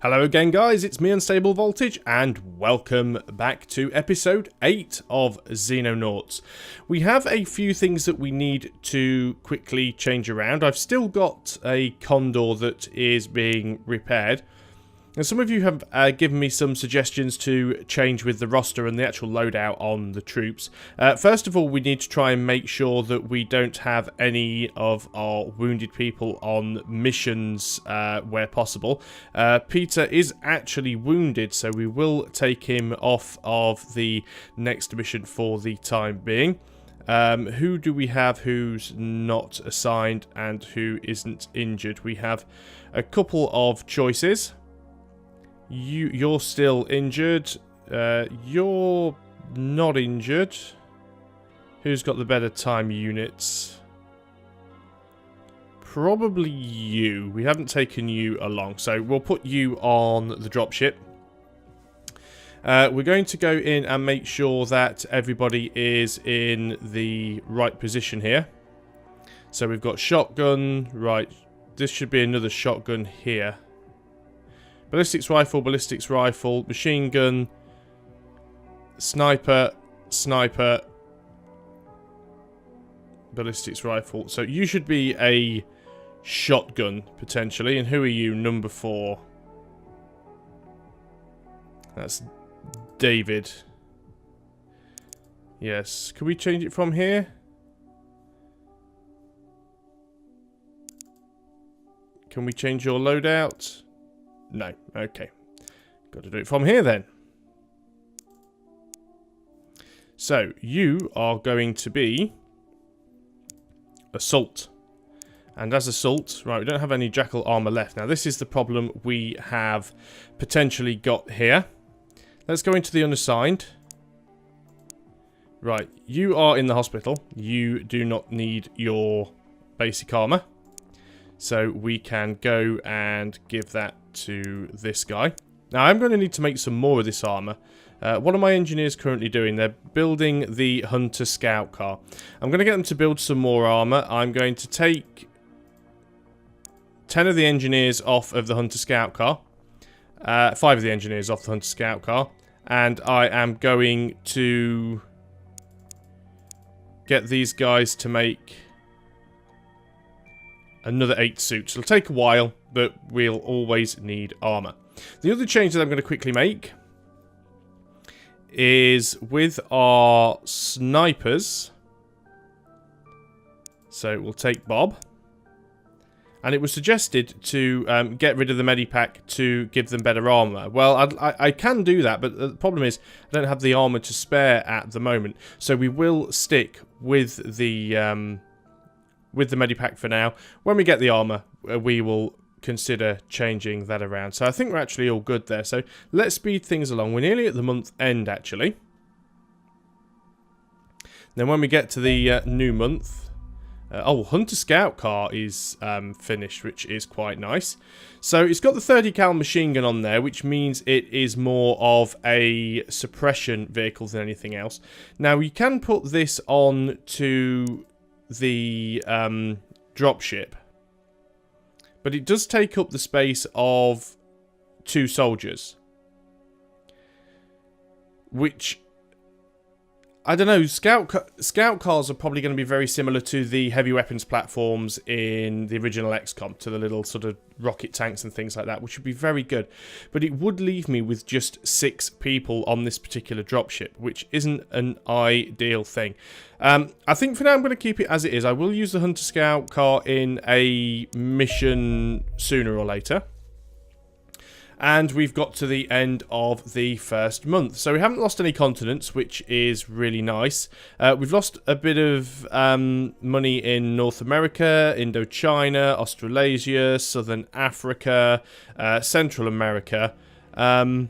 Hello again guys, it's me Unstable Voltage and welcome back to episode 8 of Xenonauts. We have a few things that we need to quickly change around. I've still got a condor that is being repaired. And some of you have given me some suggestions to change with the roster and the actual loadout on the troops. First of all, we need to try and make sure that we don't have any of our wounded people on missions where possible. Peter is actually wounded, so we will take him off of the next mission for the time being. Who do we have who's not assigned and who isn't injured? We have a couple of choices. You're still injured. You're not injured. Who's got the better time units? Probably you. We haven't taken you along, so we'll put you on the dropship. We're going to go in and make sure that everybody is in the right position here. So we've got shotgun, right. This should be another shotgun here. Ballistics rifle, machine gun, sniper, ballistics rifle. So you should be a shotgun, potentially. And who are you? Number 4. That's David. Yes. Can we change it from here? Can we change your loadout? No. Okay. Got to do it from here then. So, you are going to be Assault. And as Assault, right, we don't have any Jackal armor left. Now, this is the problem we have potentially got here. Let's go into the unassigned. Right, you are in the hospital. You do not need your basic armor. So, we can go and give that to this guy. Now, I'm going to need to make some more of this armor. What are my engineers currently doing? They're building the Hunter Scout car. I'm going to get them to build some more armor. I'm going to take 10 of the engineers off of the Hunter Scout car. 5 of the engineers off the Hunter Scout car. And I am going to get these guys to make another 8 suits. It'll take a while, but we'll always need armor. The other change that I'm going to quickly make is with our snipers. So we'll take Bob. And it was suggested to get rid of the medipack to give them better armor. Well, I can do that, but the problem is I don't have the armor to spare at the moment. So we will stick with the medipack for now. When we get the armor, we will consider changing that around. So I think we're actually all good there. So let's speed things along. We're nearly at the month end, actually. Then when we get to the new month... Hunter Scout car is finished, which is quite nice. So it's got the 30 cal machine gun on there, which means it is more of a suppression vehicle than anything else. Now, you can put this on to the dropship, but it does take up the space of 2 soldiers, which I don't know. Scout cars are probably going to be very similar to the heavy weapons platforms in the original XCOM, to the little sort of rocket tanks and things like that, which would be very good. But it would leave me with just 6 people on this particular dropship, which isn't an ideal thing. I think for now I'm going to keep it as it is. I will use the Hunter Scout car in a mission sooner or later. And we've got to the end of the first month. So we haven't lost any continents, which is really nice. We've lost a bit of money in North America, Indochina, Australasia, Southern Africa, Central America. All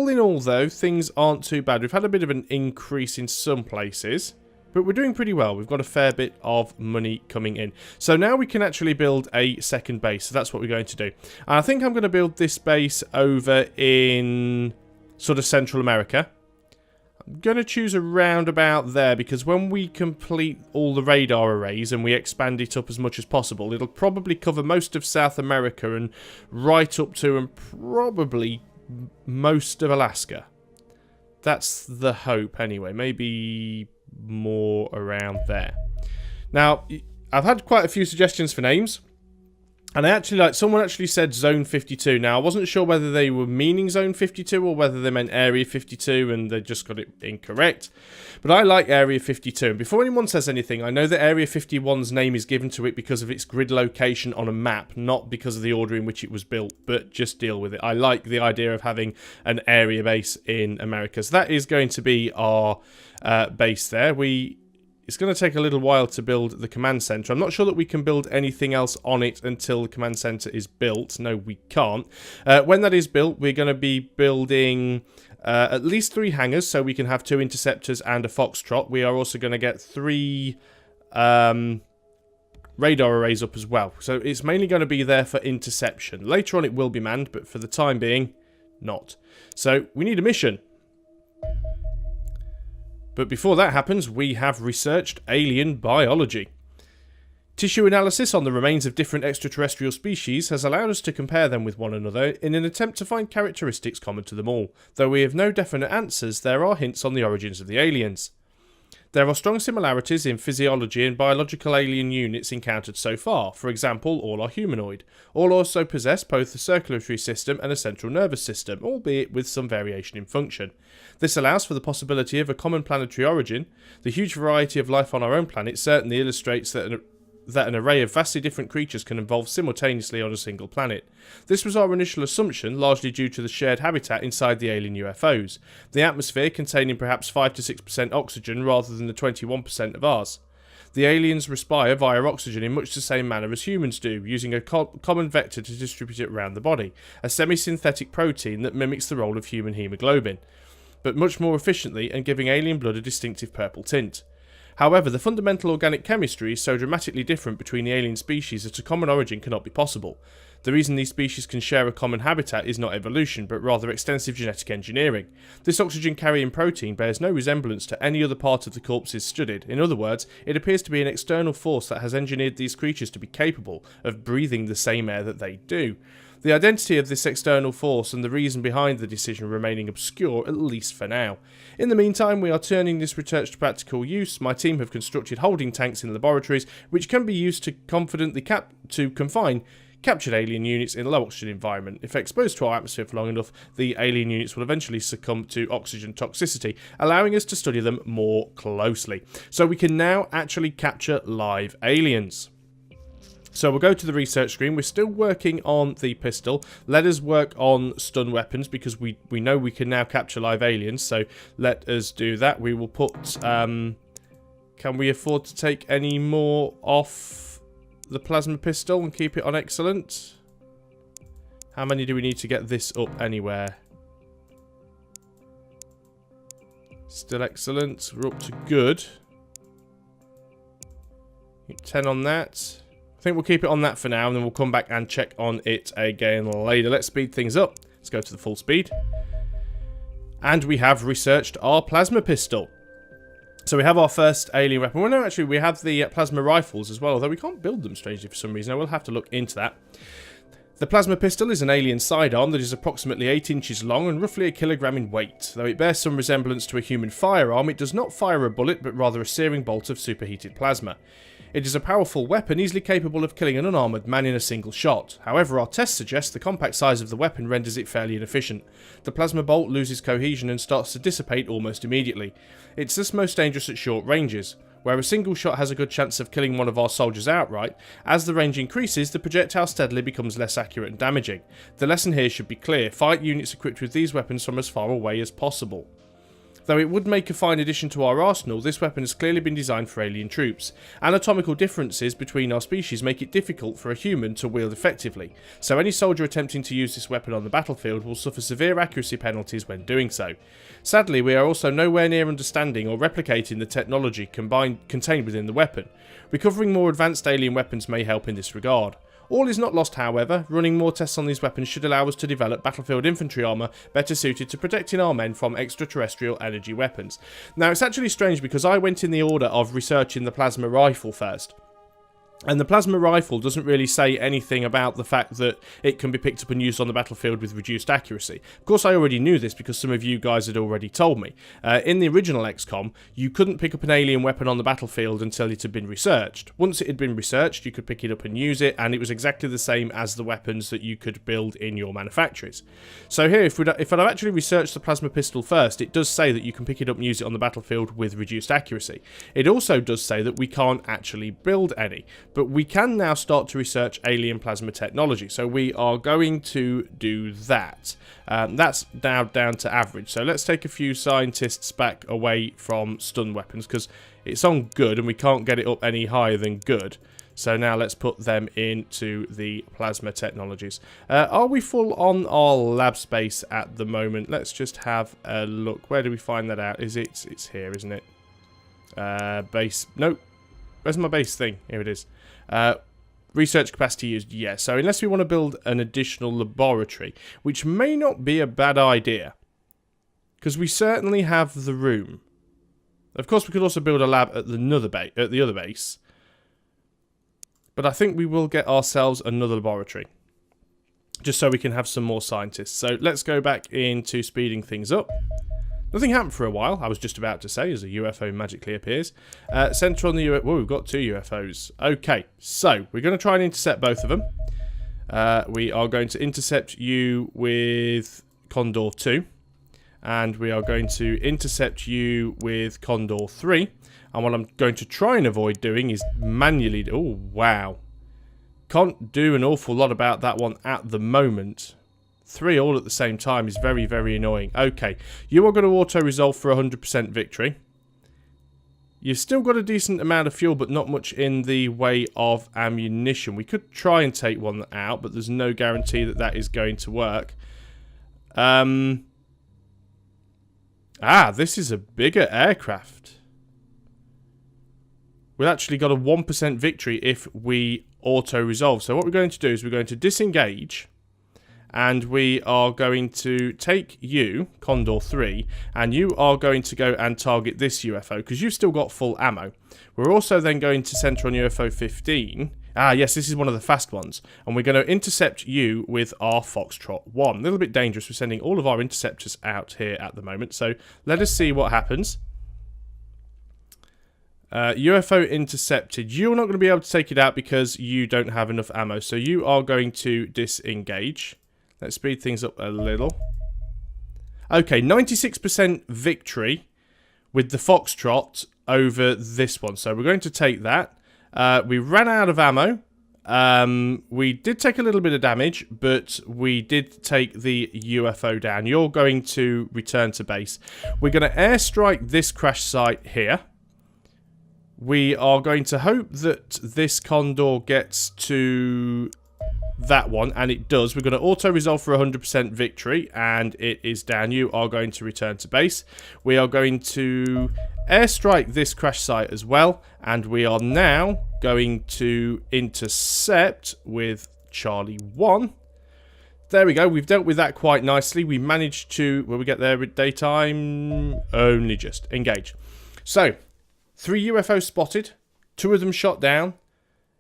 in all, though, things aren't too bad. We've had a bit of an increase in some places. But we're doing pretty well. We've got a fair bit of money coming in. So now we can actually build a second base. So that's what we're going to do. And I think I'm going to build this base over in sort of Central America. going to choose around about there, because when we complete all the radar arrays and we expand it up as much as possible, it'll probably cover most of South America and right up to and probably most of Alaska. That's the hope anyway. Maybe more around there. Now, I've had quite a few suggestions for names. And I actually someone actually said Zone 52. Now, I wasn't sure whether they were meaning Zone 52 or whether they meant Area 52 and they just got it incorrect. But I like Area 52. And before anyone says anything, I know that Area 51's name is given to it because of its grid location on a map, not because of the order in which it was built, but just deal with it. I like the idea of having an area base in America. So that is going to be our base there. It's going to take a little while to build the command center. I'm not sure that we can build anything else on it until the command center is built. No, we can't. When that is built, we're going to be building at least 3 hangars, so we can have 2 interceptors and a Foxtrot. We are also going to get 3 radar arrays up as well. So it's mainly going to be there for interception. Later on it will be manned, but for the time being, not. So we need a mission. But before that happens, we have researched alien biology. Tissue analysis on the remains of different extraterrestrial species has allowed us to compare them with one another in an attempt to find characteristics common to them all. Though we have no definite answers, there are hints on the origins of the aliens. There are strong similarities in physiology and biological alien units encountered so far. For example, all are humanoid. All also possess both a circulatory system and a central nervous system, albeit with some variation in function. This allows for the possibility of a common planetary origin. The huge variety of life on our own planet certainly illustrates that an array of vastly different creatures can evolve simultaneously on a single planet. This was our initial assumption, largely due to the shared habitat inside the alien UFOs, the atmosphere containing perhaps 5 to 6% oxygen rather than the 21% of ours. The aliens respire via oxygen in much the same manner as humans do, using a common vector to distribute it around the body, a semi-synthetic protein that mimics the role of human hemoglobin, but much more efficiently and giving alien blood a distinctive purple tint. However, the fundamental organic chemistry is so dramatically different between the alien species that a common origin cannot be possible. The reason these species can share a common habitat is not evolution, but rather extensive genetic engineering. This oxygen-carrying protein bears no resemblance to any other part of the corpses studied. In other words, it appears to be an external force that has engineered these creatures to be capable of breathing the same air that they do. The identity of this external force and the reason behind the decision remaining obscure, at least for now. In the meantime, we are turning this research to practical use. My team have constructed holding tanks in laboratories, which can be used to confidently confine captured alien units in a low oxygen environment. If exposed to our atmosphere for long enough, the alien units will eventually succumb to oxygen toxicity, allowing us to study them more closely. So we can now actually capture live aliens. So we'll go to the research screen. We're still working on the pistol. Let us work on stun weapons because we know we can now capture live aliens. So let us do that. We will put... can we afford to take any more off the plasma pistol and keep it on excellent? How many do we need to get this up anywhere? Still excellent. We're up to good. 10 on that. I think we'll keep it on that for now, and then we'll come back and check on it again later. Let's speed things up. Let's go to the full speed. And we have researched our plasma pistol. So we have our first alien weapon. Well, no, actually, we have the plasma rifles as well, although we can't build them, strangely, for some reason. I will have to look into that. The plasma pistol is an alien sidearm that is approximately 8 inches long and roughly a kilogram in weight. Though it bears some resemblance to a human firearm, it does not fire a bullet, but rather a searing bolt of superheated plasma. It is a powerful weapon, easily capable of killing an unarmoured man in a single shot. However, our tests suggest the compact size of the weapon renders it fairly inefficient. The plasma bolt loses cohesion and starts to dissipate almost immediately. It's thus most dangerous at short ranges. Where a single shot has a good chance of killing one of our soldiers outright, as the range increases, the projectile steadily becomes less accurate and damaging. The lesson here should be clear: fight units equipped with these weapons from as far away as possible. Though it would make a fine addition to our arsenal, this weapon has clearly been designed for alien troops. Anatomical differences between our species make it difficult for a human to wield effectively, so any soldier attempting to use this weapon on the battlefield will suffer severe accuracy penalties when doing so. Sadly, we are also nowhere near understanding or replicating the technology contained within the weapon. Recovering more advanced alien weapons may help in this regard. All is not lost, however. Running more tests on these weapons should allow us to develop battlefield infantry armour better suited to protecting our men from extraterrestrial energy weapons. Now, it's actually strange because I went in the order of researching the plasma rifle first. And the plasma rifle doesn't really say anything about the fact that it can be picked up and used on the battlefield with reduced accuracy. Of course, I already knew this because some of you guys had already told me. In the original XCOM, you couldn't pick up an alien weapon on the battlefield until it had been researched. Once it had been researched, you could pick it up and use it, and it was exactly the same as the weapons that you could build in your manufactories. So here, if I'd actually researched the plasma pistol first, it does say that you can pick it up and use it on the battlefield with reduced accuracy. It also does say that we can't actually build any. But we can now start to research alien plasma technology. So we are going to do that. That's now down to average. So let's take a few scientists back away from stun weapons because it's on good and we can't get it up any higher than good. So now let's put them into the plasma technologies. Are we full on our lab space at the moment? Let's just have a look. Where do we find that out? It's here, isn't it? Base. Nope. Where's my base thing? Here it is. Research capacity used, yes. So unless we want to build an additional laboratory, which may not be a bad idea, because we certainly have the room. Of course, we could also build a lab at the other base, but I think we will get ourselves another laboratory, just so we can have some more scientists. So let's go back into speeding things up. Nothing happened for a while, I was just about to say, as a UFO magically appears. Center on the UFO. Whoa, we've got 2 UFOs. Okay, so we're going to try and intercept both of them. We are going to intercept you with Condor 2. And we are going to intercept you with Condor 3. And what I'm going to try and avoid doing is manually... Oh, wow. Can't do an awful lot about that one at the moment. 3 all at the same time is very, very annoying. Okay, you are going to auto-resolve for 100% victory. You've still got a decent amount of fuel, but not much in the way of ammunition. We could try and take one out, but there's no guarantee that that is going to work. This is a bigger aircraft. We've actually got a 1% victory if we auto-resolve. So what we're going to do is we're going to disengage... And we are going to take you, Condor 3, and you are going to go and target this UFO, because you've still got full ammo. We're also then going to center on UFO 15. Yes, this is one of the fast ones. And we're going to intercept you with our Foxtrot 1. A little bit dangerous. We're sending all of our interceptors out here at the moment. So let us see what happens. UFO intercepted. You're not going to be able to take it out because you don't have enough ammo. So you are going to disengage. Let's speed things up a little. Okay, 96% victory with the Foxtrot over this one. So we're going to take that. We ran out of ammo. We did take a little bit of damage, but we did take the UFO down. You're going to return to base. We're going to airstrike this crash site here. We are going to hope that this Condor gets to... that one, and it does. We're going to auto-resolve for 100% victory, and it is down. You are going to return to base. We are going to airstrike this crash site as well, and we are now going to intercept with Charlie 1. There we go. We've dealt with that quite nicely. We managed to... Will we get there at daytime? Only just. Engage. So, 3 UFOs spotted. 2 of them shot down.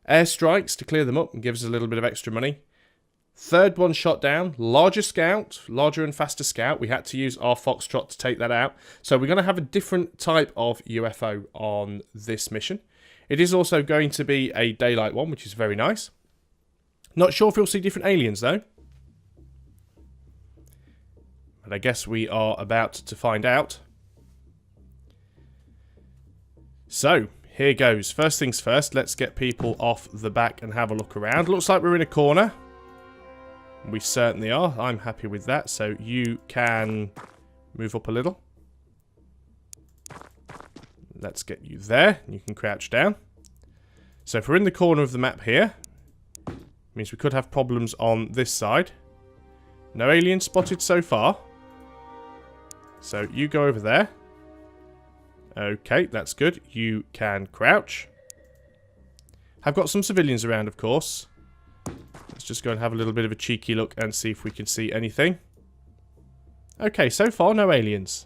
Airstrikes to clear them up and give us a little bit of extra money. 3rd one shot down. Larger scout. Larger and faster scout. We had to use our Foxtrot to take that out. So we're going to have a different type of UFO on this mission. It is also going to be a daylight one, which is very nice. Not sure if you'll see different aliens, though. But I guess we are about to find out. So... here goes. First things first, let's get people off the back and have a look around. Looks like we're in a corner. We certainly are. I'm happy with that. So you can move up a little. Let's get you there. You can crouch down. So if we're in the corner of the map here, it means we could have problems on this side. No aliens spotted so far. So you go over there. Okay, that's good. You can crouch. Have got some civilians around, of course. Let's just go and have a little bit of a cheeky look and see if we can see anything. Okay, so far no aliens.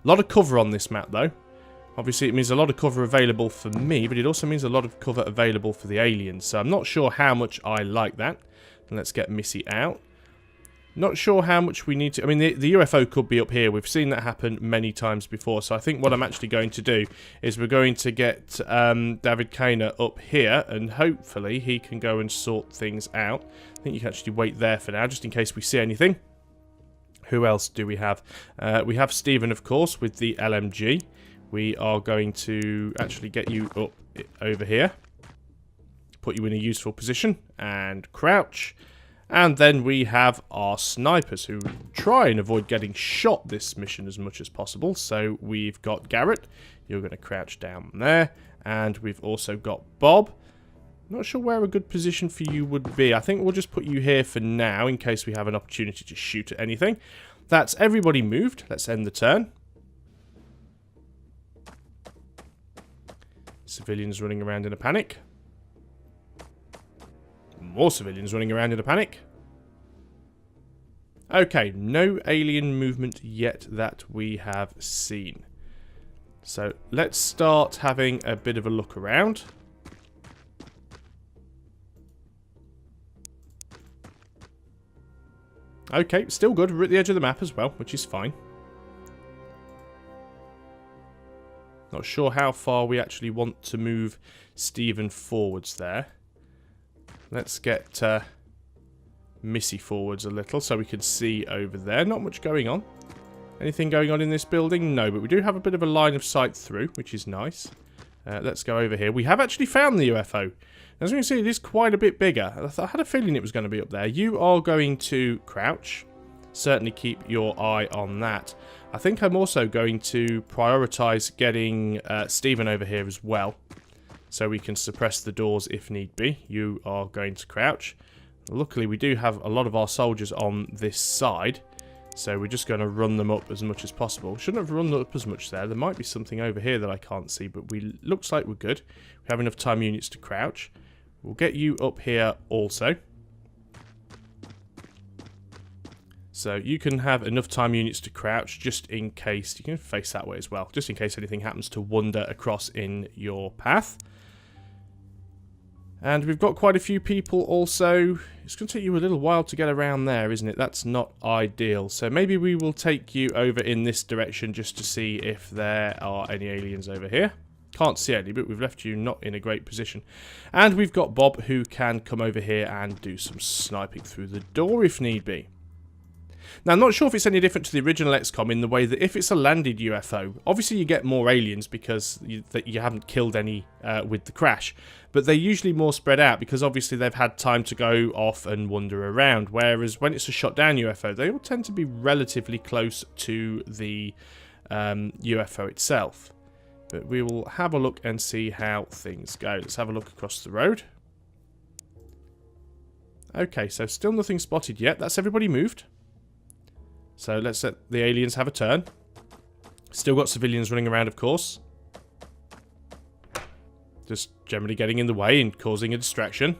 A lot of cover on this map though. Obviously it means a lot of cover available for me, but it also means a lot of cover available for the aliens. So I'm not sure how much I like that. And let's get Missy out. Not sure how much we need to... I mean, the UFO could be up here. We've seen that happen many times before. So I think what I'm actually going to do is we're going to get David Kainer up here. And hopefully he can go and sort things out. I think you can actually wait there for now, just in case we see anything. Who else do we have? We have Stephen, of course, with the LMG. We are going to actually get you up over here. Put you in a useful position. And crouch. And then we have our snipers who try and avoid getting shot this mission as much as possible. So we've got Garrett. You're going to crouch down there. And we've also got Bob. Not sure where a good position for you would be. I think we'll just put you here for now in case we have an opportunity to shoot at anything. That's everybody moved. Let's end the turn. Civilians running around in a panic. More civilians running around in a panic. Okay, no alien movement yet that we have seen. So let's start having a bit of a look around. Okay, still good. We're at the edge of the map as well, which is fine. Not sure how far we actually want to move Stephen forwards there. Let's get Missy forwards a little so we can see over there. Not much going on. Anything going on in this building? No, but we do have a bit of a line of sight through, which is nice. Let's go over here. We have actually found the UFO. As we can see, it is quite a bit bigger. I had a feeling it was going to be up there. You are going to crouch. Certainly keep your eye on that. I think I'm also going to prioritise getting Stephen over here as well. So we can suppress the doors if need be. You are going to crouch. Luckily, we do have a lot of our soldiers on this side. So we're just going to run them up as much as possible. Shouldn't have run up as much there. There might be something over here that I can't see, but looks like we're good. We have enough time units to crouch. We'll get you up here also. So you can have enough time units to crouch just in case. You can face that way as well, just in case anything happens to wander across in your path. And we've got quite a few people also. It's going to take you a little while to get around there, isn't it? That's not ideal. So maybe we will take you over in this direction just to see if there are any aliens over here. Can't see any, but we've left you not in a great position. And we've got Bob who can come over here and do some sniping through the door if need be. Now, I'm not sure if it's any different to the original XCOM in the way that if it's a landed UFO, obviously you get more aliens because you haven't killed any with the crash. But they're usually more spread out because obviously they've had time to go off and wander around. Whereas when it's a shot down UFO, they all tend to be relatively close to the UFO itself. But we will have a look and see how things go. Let's have a look across the road. Okay, so still nothing spotted yet. That's everybody moved. So let's let the aliens have a turn. Still got civilians running around, of course. Just generally getting in the way and causing a distraction.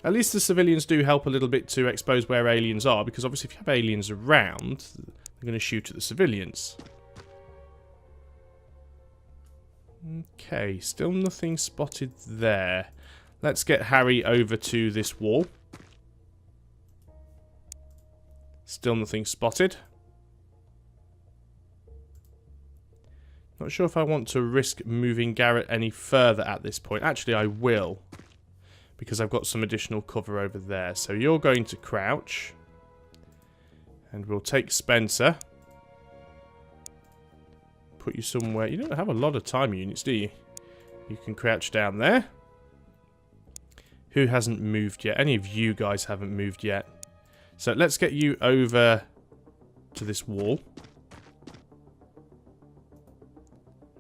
At least the civilians do help a little bit to expose where aliens are, because obviously if you have aliens around, they're going to shoot at the civilians. Okay, still nothing spotted there. Let's get Harry over to this wall. Still nothing spotted. Not sure if I want to risk moving Garrett any further at this point. Actually, I will. Because I've got some additional cover over there. So you're going to crouch. And we'll take Spencer. Put you somewhere. You don't have a lot of time units, do you? You can crouch down there. Who hasn't moved yet? Any of you guys haven't moved yet. So let's get you over to this wall.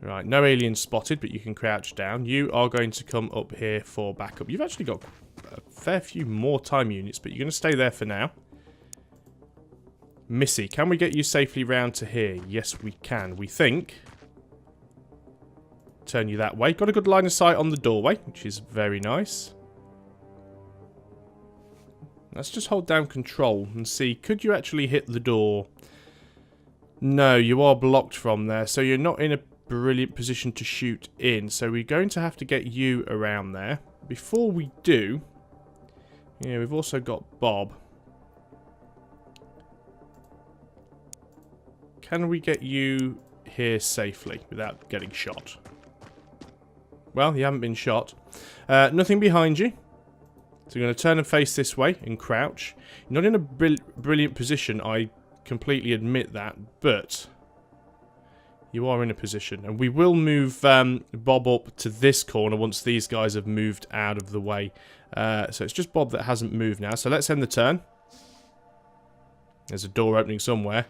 Right, no aliens spotted, but you can crouch down. You are going to come up here for backup. You've actually got a fair few more time units, but you're going to stay there for now. Missy, can we get you safely round to here? Yes, we can. We think. Turn you that way. Got a good line of sight on the doorway, which is very nice. Let's just hold down control and see. Could you actually hit the door? No, you are blocked from there. So you're not in a brilliant position to shoot in. So we're going to have to get you around there. Before we do... Yeah, we've also got Bob. Can we get you here safely without getting shot? Well, you haven't been shot. Nothing behind you. So you're going to turn and face this way and crouch. You're not in a brilliant position, I completely admit that, but you are in a position. And we will move Bob up to this corner once these guys have moved out of the way. So it's just Bob that hasn't moved now. So let's end the turn. There's a door opening somewhere.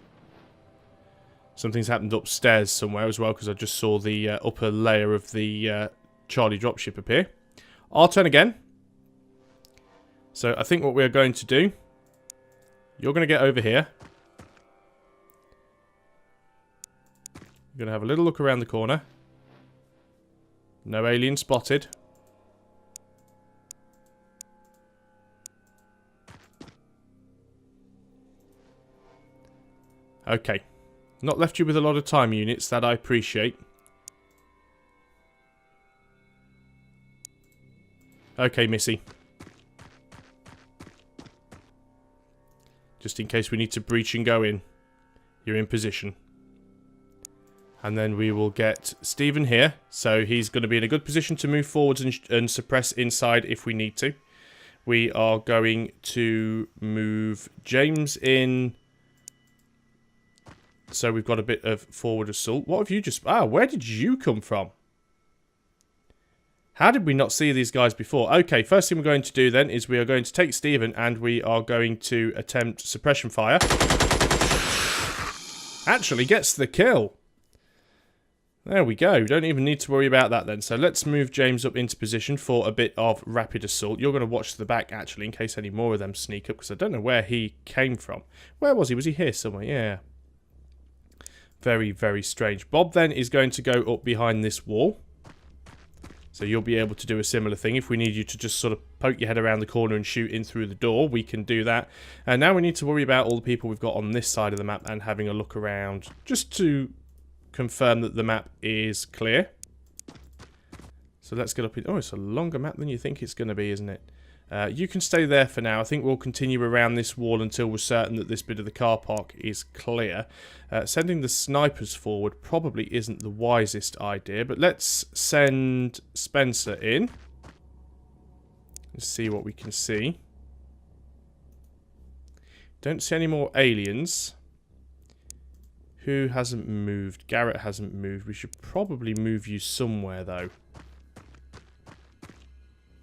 Something's happened upstairs somewhere as well, because I just saw the upper layer of the Charlie dropship appear. Our turn again. So I think what we're going to do... You're going to get over here. You're going to have a little look around the corner. No alien spotted. Okay. Not left you with a lot of time units, that I appreciate. Okay, Missy. Just in case we need to breach and go in. You're in position. And then we will get Stephen here. So he's going to be in a good position to move forwards and suppress inside if we need to. We are going to move James in... So we've got a bit of forward assault. What have you just... Ah, where did you come from? How did we not see these guys before? Okay, first thing we're going to do then is we are going to take Stephen and we are going to attempt suppression fire. Actually gets the kill. There we go. Don't even need to worry about that then. So let's move James up into position for a bit of rapid assault. You're going to watch the back actually in case any more of them sneak up, because I don't know where he came from. Where was he? Was he here somewhere? Yeah. Very, very strange. Bob then is going to go up behind this wall. So you'll be able to do a similar thing. If we need you to just sort of poke your head around the corner and shoot in through the door, we can do that. And now we need to worry about all the people we've got on this side of the map and having a look around just to confirm that the map is clear. So let's get up in... Oh, it's a longer map than you think it's going to be, isn't it? You can stay there for now. I think we'll continue around this wall until we're certain that this bit of the car park is clear. Sending the snipers forward probably isn't the wisest idea, but let's send Spencer in. Let's see what we can see. Don't see any more aliens. Who hasn't moved? Garrett hasn't moved. We should probably move you somewhere, though.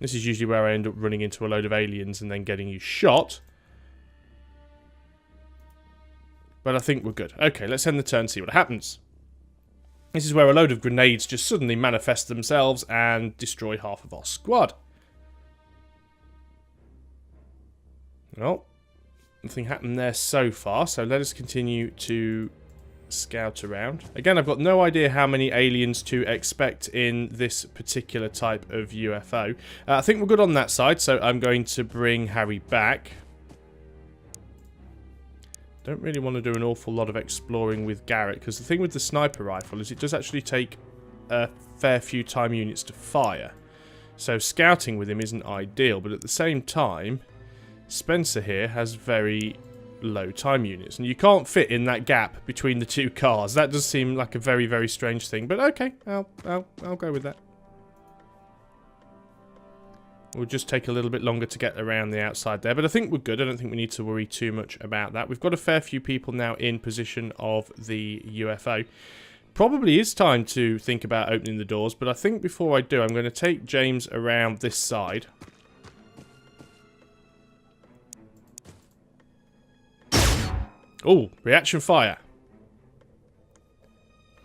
This is usually where I end up running into a load of aliens and then getting you shot. But I think we're good. Okay, let's end the turn and see what happens. This is where a load of grenades just suddenly manifest themselves and destroy half of our squad. Well, nothing happened there so far, so let us continue to scout around. Again, I've got no idea how many aliens to expect in this particular type of UFO. I think we're good on that side, so I'm going to bring Harry back. Don't really want to do an awful lot of exploring with Garrett, because the thing with the sniper rifle is it does actually take a fair few time units to fire. So scouting with him isn't ideal, but at the same time, Spencer here has very low time units, and you can't fit in that gap between the two cars. That does seem like a very, very strange thing, but okay, I'll go with that. We'll just take a little bit longer to get around the outside there, but I think we're good. I don't think we need to worry too much about that. We've got a fair few people now in position of the UFO. Probably is time to think about opening the doors, but I think before I do, I'm going to take James around this side. Oh, reaction fire.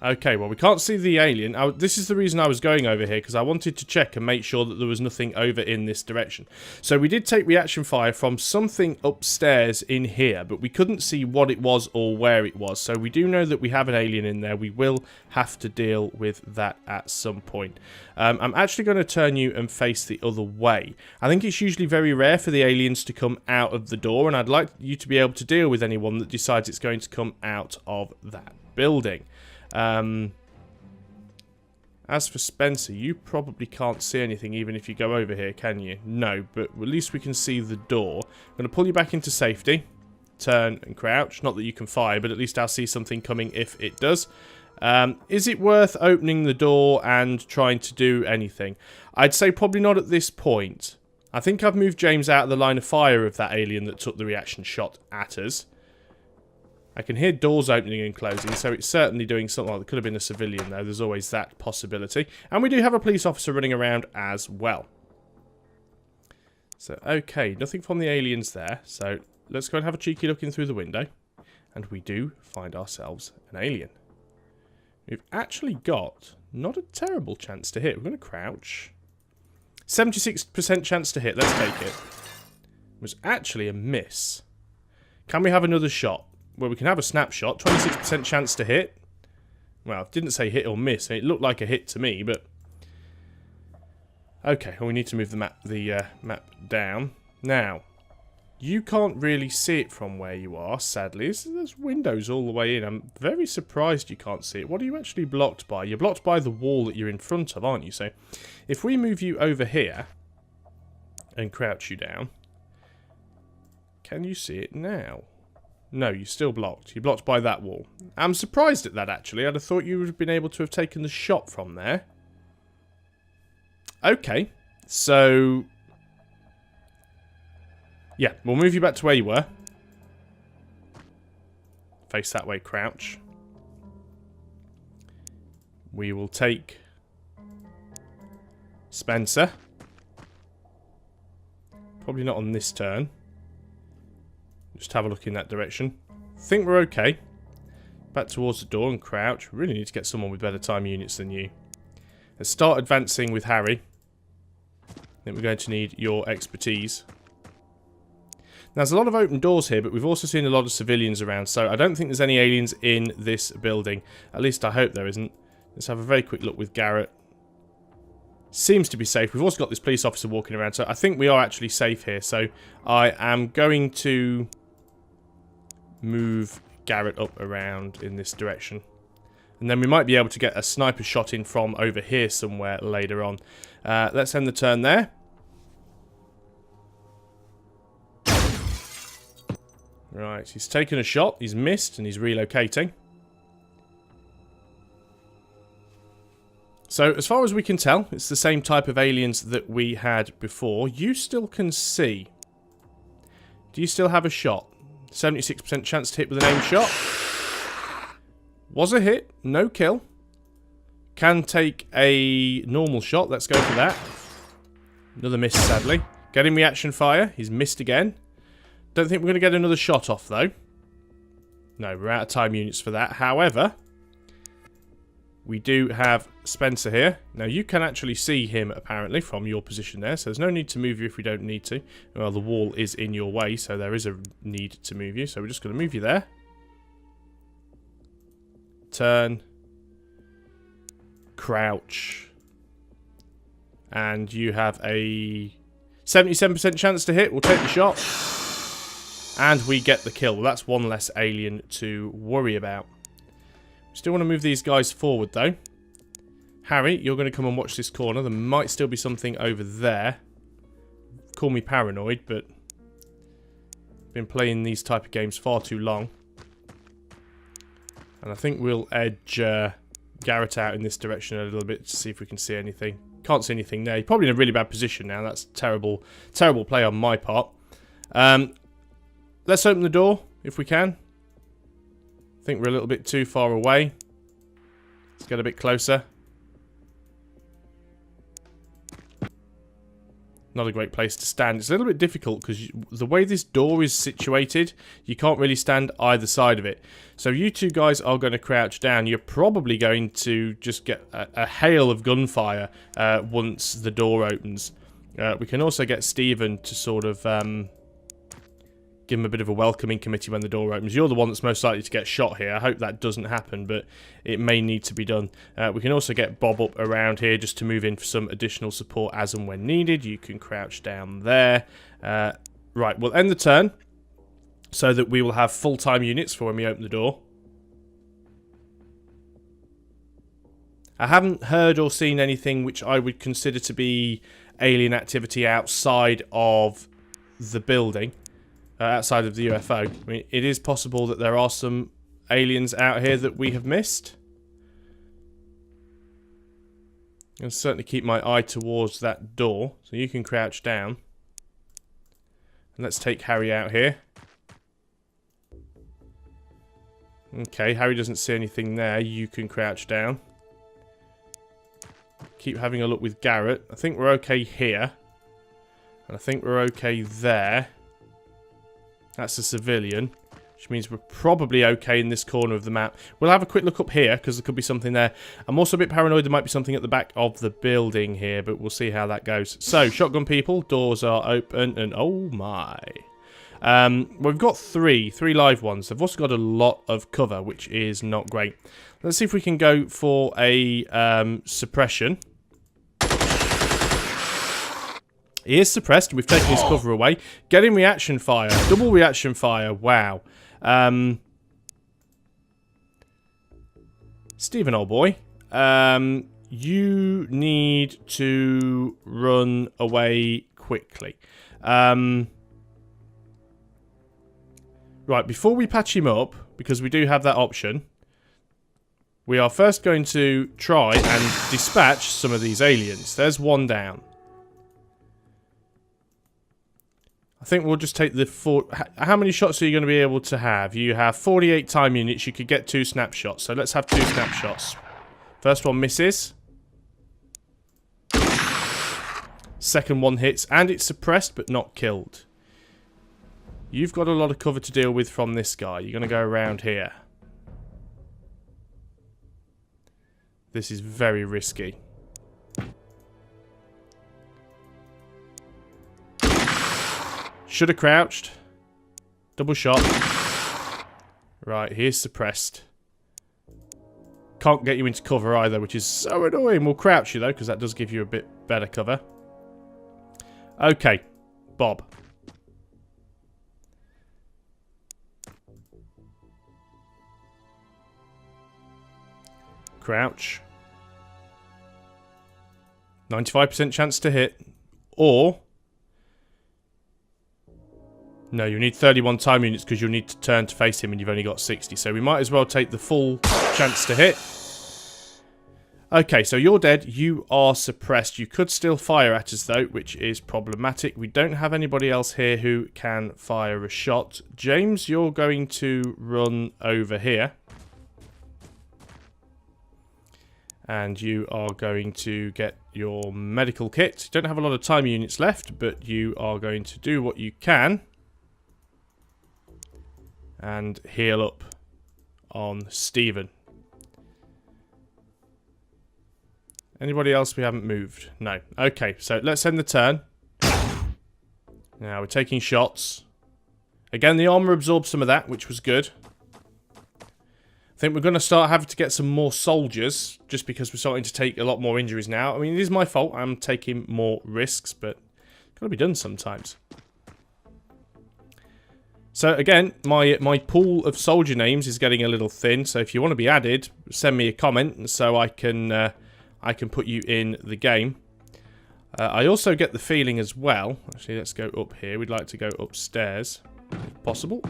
Okay, well, we can't see the alien. This is the reason I was going over here, because I wanted to check and make sure that there was nothing over in this direction. So we did take reaction fire from something upstairs in here, but we couldn't see what it was or where it was. So we do know that we have an alien in there. We will have to deal with that at some point. I'm actually going to turn you and face the other way. I think it's usually very rare for the aliens to come out of the door, and I'd like you to be able to deal with anyone that decides it's going to come out of that building. As for Spencer, you probably can't see anything even if you go over here, can you? No, but at least we can see the door. I'm going to pull you back into safety. Turn and crouch. Not that you can fire, but at least I'll see something coming if it does. Is it worth opening the door and trying to do anything? I'd say probably not at this point. I think I've moved James out of the line of fire of that alien that took the reaction shot at us. I can hear doors opening and closing, so it's certainly doing something. Well, it could have been a civilian, though. There's always that possibility. And we do have a police officer running around as well. So, okay, nothing from the aliens there. So, let's go and have a cheeky look in through the window. And we do find ourselves an alien. We've actually got not a terrible chance to hit. We're going to crouch. 76% chance to hit. Let's take it. It was actually a miss. Can we have another shot? Well, we can have a snapshot. 26% chance to hit. Well, it didn't say hit or miss. It looked like a hit to me, but... Okay, well, we need to move the map down. Now, you can't really see it from where you are, sadly. There's windows all the way in. I'm very surprised you can't see it. What are you actually blocked by? You're blocked by the wall that you're in front of, aren't you? So, if we move you over here and crouch you down, can you see it now? No, you're still blocked. You're blocked by that wall. I'm surprised at that, actually. I'd have thought you would have been able to have taken the shot from there. Okay. So... yeah, we'll move you back to where you were. Face that way, crouch. We will take... Spencer. Probably not on this turn. Just have a look in that direction. Think we're okay. Back towards the door and crouch. Really need to get someone with better time units than you. Let's start advancing with Harry. I think we're going to need your expertise. Now, there's a lot of open doors here, but we've also seen a lot of civilians around, so I don't think there's any aliens in this building. At least I hope there isn't. Let's have a very quick look with Garrett. Seems to be safe. We've also got this police officer walking around, so I think we are actually safe here. So I am going to move Garrett up around in this direction. And then we might be able to get a sniper shot in from over here somewhere later on. Let's end the turn there. Right, he's taken a shot, he's missed, and he's relocating. So, as far as we can tell, it's the same type of aliens that we had before. You still can see. Do you still have a shot? 76% chance to hit with an aim shot. Was a hit, no kill. Can take a normal shot, let's go for that. Another miss, sadly. Getting reaction fire, he's missed again. Don't think we're going to get another shot off, though. No, we're out of time units for that. However, we do have Spencer here. Now, you can actually see him, apparently, from your position there. So, there's no need to move you if we don't need to. Well, the wall is in your way, so there is a need to move you. So, we're just going to move you there. Turn. Crouch. And you have a 77% chance to hit. We'll take the shot. And we get the kill. Well, that's one less alien to worry about. Still want to move these guys forward, though. Harry, you're going to come and watch this corner. There might still be something over there. Call me paranoid, but I've been playing these type of games far too long. And I think we'll edge Garrett out in this direction a little bit to see if we can see anything. Can't see anything there. He's probably in a really bad position now. That's terrible, terrible play on my part. Let's open the door, if we can. I think we're a little bit too far away. Let's get a bit closer. Not a great place to stand. It's a little bit difficult because the way this door is situated, you can't really stand either side of it. So you two guys are going to crouch down. You're probably going to just get a hail of gunfire once the door opens. We can also get Stephen to sort of give him a bit of a welcoming committee when the door opens. You're the one that's most likely to get shot here. I hope that doesn't happen, but it may need to be done. We can also get Bob up around here just to move in for some additional support as and when needed. You can crouch down there. Right, we'll end the turn so that we will have full-time units for when we open the door. I haven't heard or seen anything which I would consider to be alien activity outside of the building. Outside of the UFO. I mean, it is possible that there are some aliens out here that we have missed. I'll certainly keep my eye towards that door. So you can crouch down. And let's take Harry out here. Okay, Harry doesn't see anything there. You can crouch down. Keep having a look with Garrett. I think we're okay here. And I think we're okay there. That's a civilian, which means we're probably okay in this corner of the map. We'll have a quick look up here, because there could be something there. I'm also a bit paranoid there might be something at the back of the building here, but we'll see how that goes. So, shotgun people, doors are open, and oh my. We've got three live ones. They've also got a lot of cover, which is not great. Let's see if we can go for a suppression. He is suppressed. We've taken his cover away. Getting reaction fire. Double reaction fire. Wow. Stephen, old boy. You need to run away quickly. Right, before we patch him up, because we do have that option, we are first going to try and dispatch some of these aliens. There's one down. I think we'll just take the how many shots are you going to be able to have? You have 48 time units. You could get 2 snapshots. So let's have 2 snapshots. First one misses. Second one hits. And it's suppressed but not killed. You've got a lot of cover to deal with from this guy. You're going to go around here. This is very risky. Should have crouched. Double shot. Right, he's suppressed. Can't get you into cover either, which is so annoying. We'll crouch you though, because that does give you a bit better cover. Okay, Bob. Crouch. 95% chance to hit. Or... no, you need 31 time units because you'll need to turn to face him and you've only got 60. So we might as well take the full chance to hit. Okay, so you're dead. You are suppressed. You could still fire at us though, which is problematic. We don't have anybody else here who can fire a shot. James, you're going to run over here. And you are going to get your medical kit. You don't have a lot of time units left, but you are going to do what you can. And heal up on Stephen. Anybody else we haven't moved? No. Okay, so let's end the turn. Now we're taking shots. Again, the armor absorbed some of that, which was good. I think we're going to start having to get some more soldiers, just because we're starting to take a lot more injuries now. I mean, it is my fault. I'm taking more risks, but it's got to be done sometimes. So again, my pool of soldier names is getting a little thin. So if you want to be added, send me a comment so I can put you in the game. I also get the feeling as well. Actually, let's go up here. We'd like to go upstairs, if possible.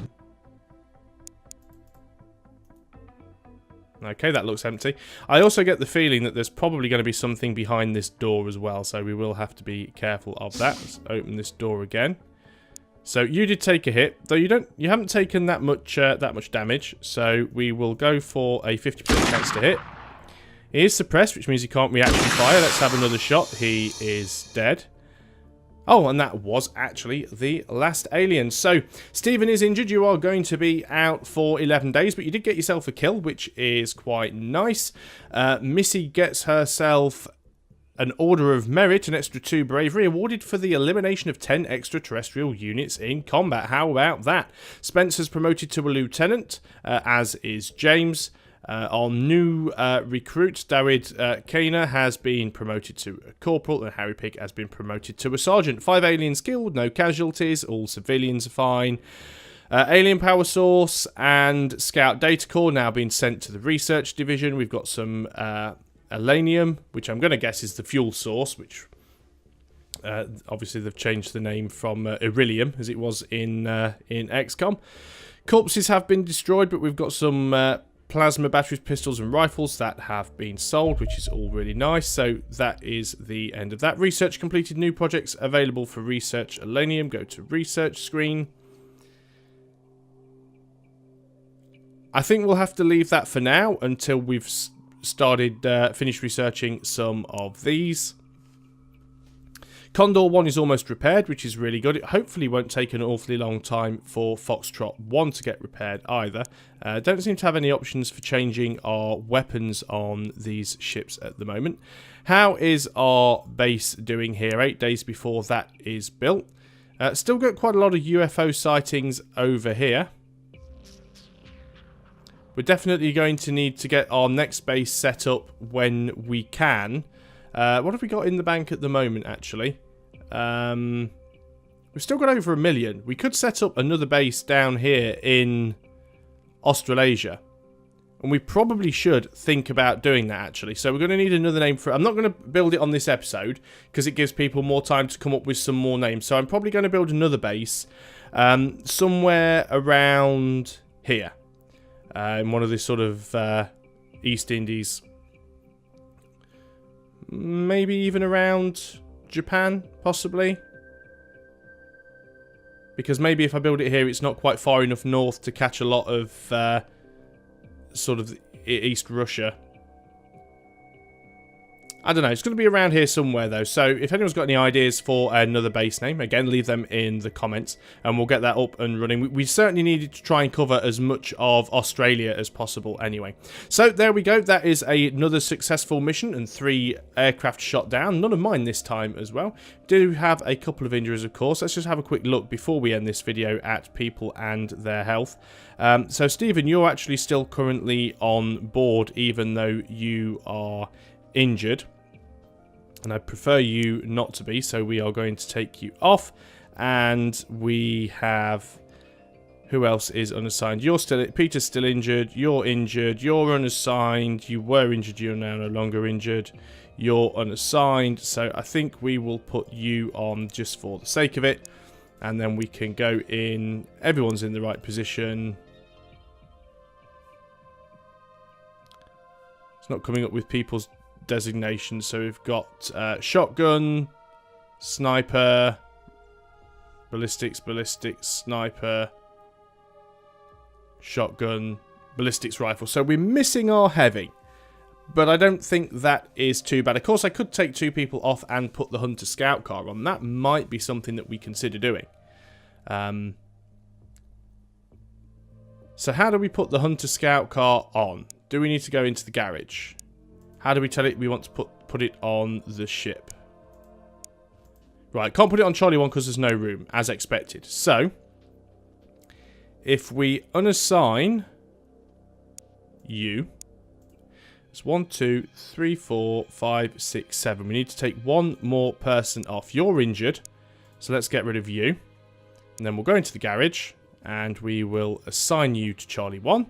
Okay, that looks empty. I also get the feeling that there's probably going to be something behind this door as well, so we will have to be careful of that. Let's open this door again. So you did take a hit, though you haven't taken that much damage. So we will go for a 50% chance to hit. He is suppressed, which means he can't reaction fire. Let's have another shot. He is dead. Oh, and that was actually the last alien. So, Stephen is injured. You are going to be out for 11 days, but you did get yourself a kill, which is quite nice. Missy gets herself an Order of Merit, an extra 2 bravery, awarded for the elimination of 10 extraterrestrial units in combat. How about that? Spencer's promoted to a lieutenant, as is James. Our new recruit, David Kana, has been promoted to a corporal, and Harry Pig has been promoted to a sergeant. 5 aliens killed, no casualties, all civilians are fine. Alien power source and scout data core now being sent to the research division. We've got some Elanium, which I'm going to guess is the fuel source, which obviously they've changed the name from Irilium, as it was in XCOM. Corpses have been destroyed, but we've got some plasma batteries, pistols and rifles that have been sold, which is all really nice. So that is the end of that. Research completed. New projects available for research Elanium. Go to research screen. I think we'll have to leave that for now until we've finished researching some of these. Condor 1 is almost repaired, which is really good. It hopefully won't take an awfully long time for Foxtrot 1 to get repaired either. Don't seem to have any options for changing our weapons on these ships at the moment. How is our base doing here 8 days before that is built? Still got quite a lot of UFO sightings over here. We're definitely going to need to get our next base set up when we can. What have we got in the bank at the moment, actually? We've still got over 1 million. We could set up another base down here in Australasia. And we probably should think about doing that, actually. So we're going to need another name for it. I'm not going to build it on this episode, because it gives people more time to come up with some more names. So I'm probably going to build another base somewhere around here. In one of the sort of East Indies. Maybe even around Japan, possibly. Because maybe if I build it here, it's not quite far enough north to catch a lot of sort of East Russia. I don't know. It's going to be around here somewhere, though. So if anyone's got any ideas for another base name, again, leave them in the comments, and we'll get that up and running. We certainly needed to try and cover as much of Australia as possible anyway. So there we go. That is another successful mission and 3 aircraft shot down. None of mine this time as well. Do have a couple of injuries, of course. Let's just have a quick look before we end this video at people and their health. So, Stephen, you're actually still currently on board, even though you are injured. And I prefer you not to be, so we are going to take you off. And we have... Who else is unassigned? Peter's still injured. You're injured. You're unassigned. You were injured. You're now no longer injured. You're unassigned. So I think we will put you on just for the sake of it. And then we can go in. Everyone's in the right position. It's not coming up with people's designations. So we've got shotgun, sniper, ballistics, sniper, shotgun, ballistics rifle. So we're missing our heavy, but I don't think that is too bad. Of course, I could take 2 people off and put the Hunter Scout car on. That might be something that we consider doing. So how do we put the Hunter Scout car on? Do we need to go into the garage? How do we tell it we want to put it on the ship? Right, can't put it on Charlie 1 because there's no room, as expected. So, if we unassign you, it's 1, 2, 3, 4, 5, 6, 7. We need to take 1 more person off. You're injured, so let's get rid of you. And then we'll go into the garage, and we will assign you to Charlie 1.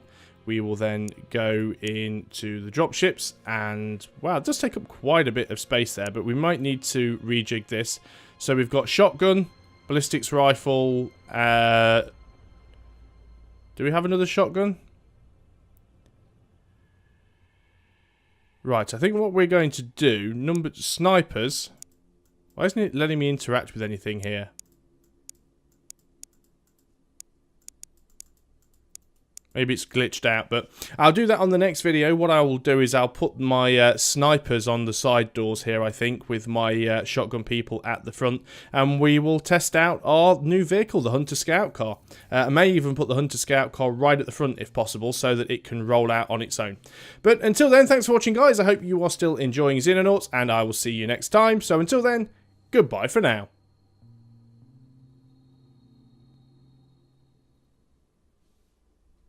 We will then go into the dropships, and wow, it does take up quite a bit of space there, but we might need to rejig this. So we've got shotgun, ballistics rifle. Do we have another shotgun? Right, I think what we're going to do, snipers. Why isn't it letting me interact with anything here? Maybe it's glitched out, but I'll do that on the next video. What I will do is I'll put my snipers on the side doors here, I think, with my shotgun people at the front, and we will test out our new vehicle, the Hunter Scout car. I may even put the Hunter Scout car right at the front if possible, so that it can roll out on its own. But until then, thanks for watching, guys. I hope you are still enjoying Xenonauts, and I will see you next time. So until then, goodbye for now.